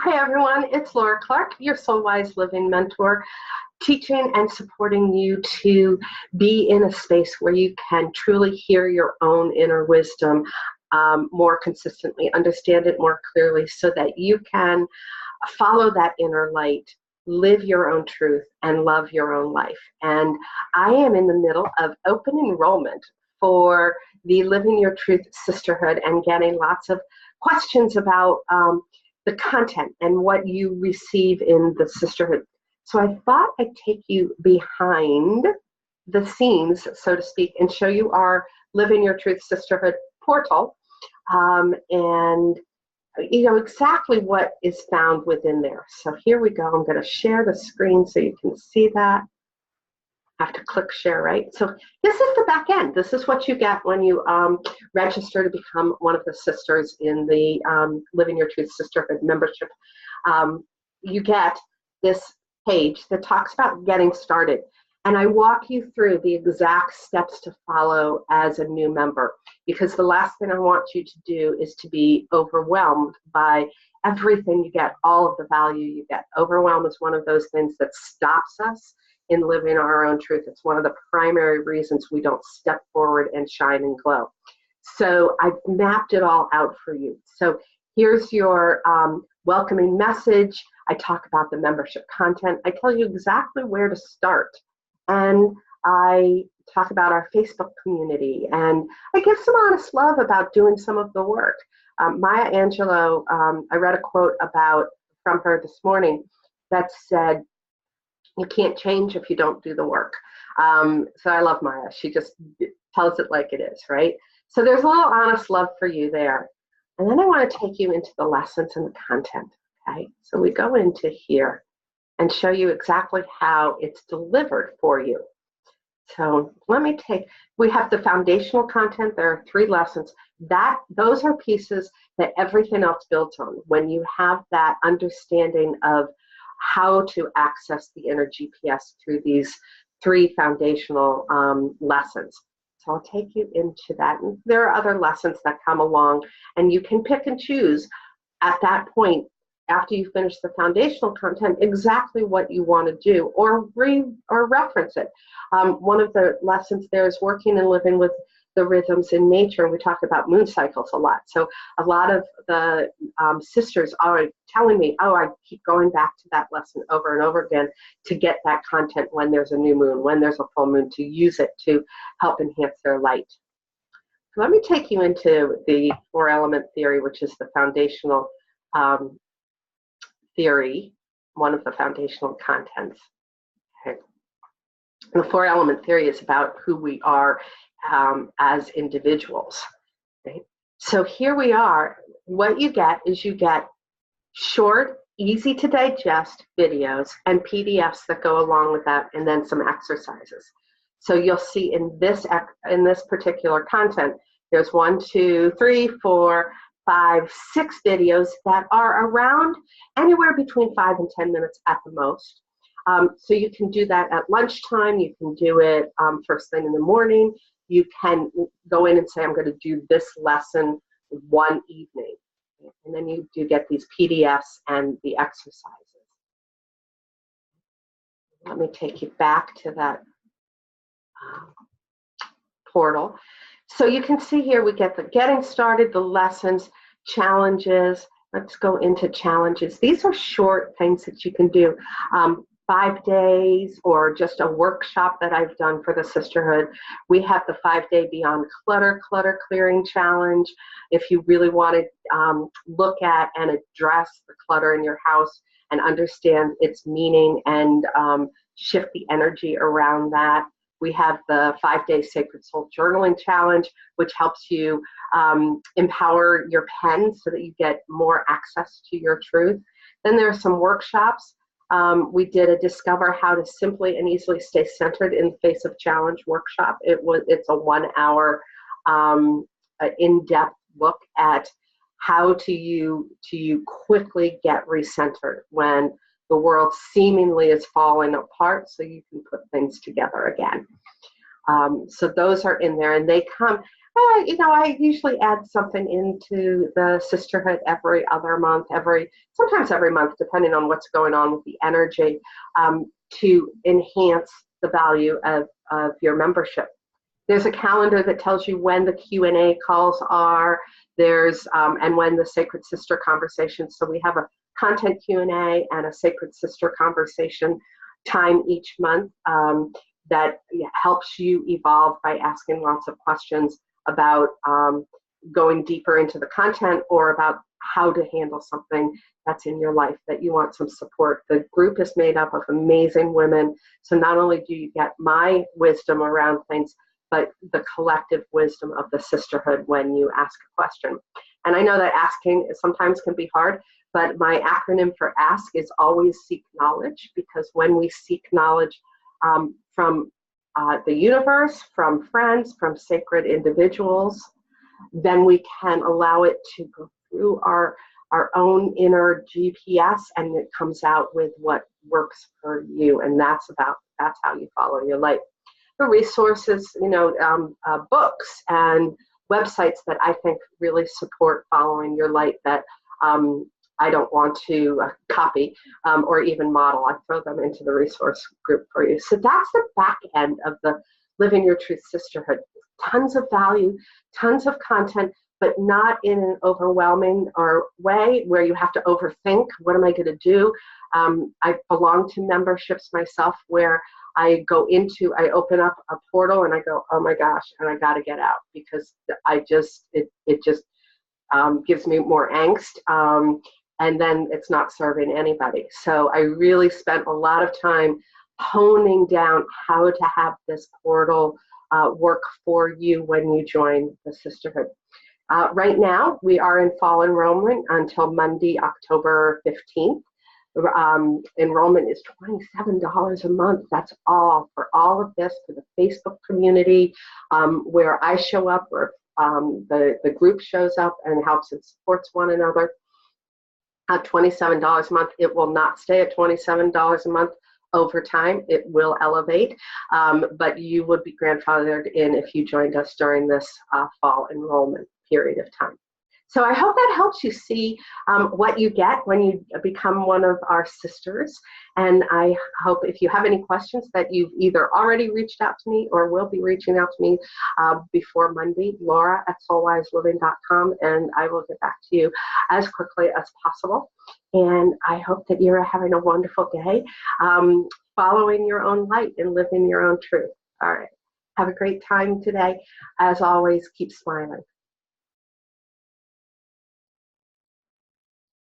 Hi everyone, it's Laura Clark, your Soul Wise Living mentor, teaching and supporting you to be in a space where you can truly hear your own inner wisdom more consistently, understand it more clearly so that you can follow that inner light, live your own truth, and love your own life. And I am in the middle of open enrollment for the Living Your Truth Sisterhood and getting lots of questions about the content and what you receive in the sisterhood. So I thought I'd take you behind the scenes, so to speak, and show you our Living Your Truth Sisterhood portal, and you know exactly what is found within there. So here we go. I'm going to share the screen so you can see that. I have to click share, right? So this is the back end. This is what you get when you register to become one of the sisters in the Living Your Truth Sisterhood membership. You get this page that talks about getting started. And I walk you through the exact steps to follow as a new member, because the last thing I want you to do is to be overwhelmed by everything you get, all of the value you get. Overwhelm is one of those things that stops us in living our own truth. It's one of the primary reasons we don't step forward and shine and glow. So I've mapped it all out for you. So here's your welcoming message. I talk about the membership content. I tell you exactly where to start. And I talk about our Facebook community. And I give some honest love about doing some of the work. Maya Angelou, I read a quote from her this morning that said, "You can't change if you don't do the work." So I love Maya. She just tells it like it is, right? So there's a little honest love for you there. And then I want to take you into the lessons and the content, okay? So we go into here and show you exactly how it's delivered for you. So we have the foundational content. There are 3 lessons. Those are pieces that everything else builds on. When you have that understanding of how to access the inner GPS through these 3 foundational lessons. So I'll take you into that. And there are other lessons that come along, and you can pick and choose at that point, after you finish the foundational content, exactly what you want to do or reference it. One of the lessons there is working and living with the rhythms in nature, and we talk about moon cycles a lot. So a lot of the sisters are telling me, oh, I keep going back to that lesson over and over again to get that content when there's a new moon, when there's a full moon, to use it to help enhance their light. So let me take you into the 4-element theory, which is the foundational theory, one of the foundational contents. Okay. The 4-element theory is about who we are as individuals. Right? So here we are. What you get is you get short, easy to digest videos and PDFs that go along with that, and then some exercises. So you'll see in this particular content, there's 1, 2, 3, 4, 5, 6 videos that are around anywhere between 5 and 10 minutes at the most. So you can do that at lunchtime. You can do it first thing in the morning. You can go in and say, I'm going to do this lesson one evening. And then you do get these PDFs and the exercises. Let me take you back to that portal. So you can see here we get the getting started, the lessons, challenges. Let's go into challenges. These are short things that you can do. 5 days or just a workshop that I've done for the sisterhood. We have the 5-day Beyond Clutter Clearing Challenge. If you really want to look at and address the clutter in your house and understand its meaning and shift the energy around that. We have the 5-day Sacred Soul Journaling Challenge, which helps you empower your pen so that you get more access to your truth. Then there are some workshops. We did a Discover How to Simply and Easily Stay Centered in the Face of Challenge workshop. It's a 1-hour in-depth look at how to you quickly get recentered when the world seemingly is falling apart, so you can put things together again. So those are in there, and they come. I usually add something into the sisterhood every other month, sometimes every month, depending on what's going on with the energy, to enhance the value of your membership. There's a calendar that tells you when the Q&A calls are. And when the Sacred Sister conversations. So we have a content Q&A and a Sacred Sister conversation time each month that helps you evolve by asking lots of questions about going deeper into the content or about how to handle something that's in your life that you want some support. The group is made up of amazing women. So not only do you get my wisdom around things, but the collective wisdom of the sisterhood when you ask a question. And I know that asking sometimes can be hard, but my acronym for ASK is always seek knowledge, because when we seek knowledge from the universe, from friends, from sacred individuals, then we can allow it to go through our own inner GPS, and it comes out with what works for you. And that's how you follow your light. The resources, books and websites that I think really support following your light that I don't want to copy or even model. I throw them into the resource group for you. So that's the back end of the Living Your Truth Sisterhood. Tons of value, tons of content, but not in an overwhelming way where you have to overthink, what am I going to do? I belong to memberships myself where I open up a portal and I go, oh my gosh, and I got to get out, because it just gives me more angst. And then it's not serving anybody. So I really spent a lot of time honing down how to have this portal work for you when you join the sisterhood. Right now, we are in fall enrollment until Monday, October 15th. Enrollment is $27 a month. That's all for all of this, for the Facebook community, where I show up, where the group shows up and helps and supports one another. $27 a month. It will not stay at $27 a month over time. It will elevate, but you would be grandfathered in if you joined us during this fall enrollment period of time. So I hope that helps you see what you get when you become one of our sisters. And I hope if you have any questions that you've either already reached out to me or will be reaching out to me before Monday, Laura@soulwiseliving.com, and I will get back to you as quickly as possible. And I hope that you're having a wonderful day, following your own light and living your own truth. All right. Have a great time today. As always, keep smiling.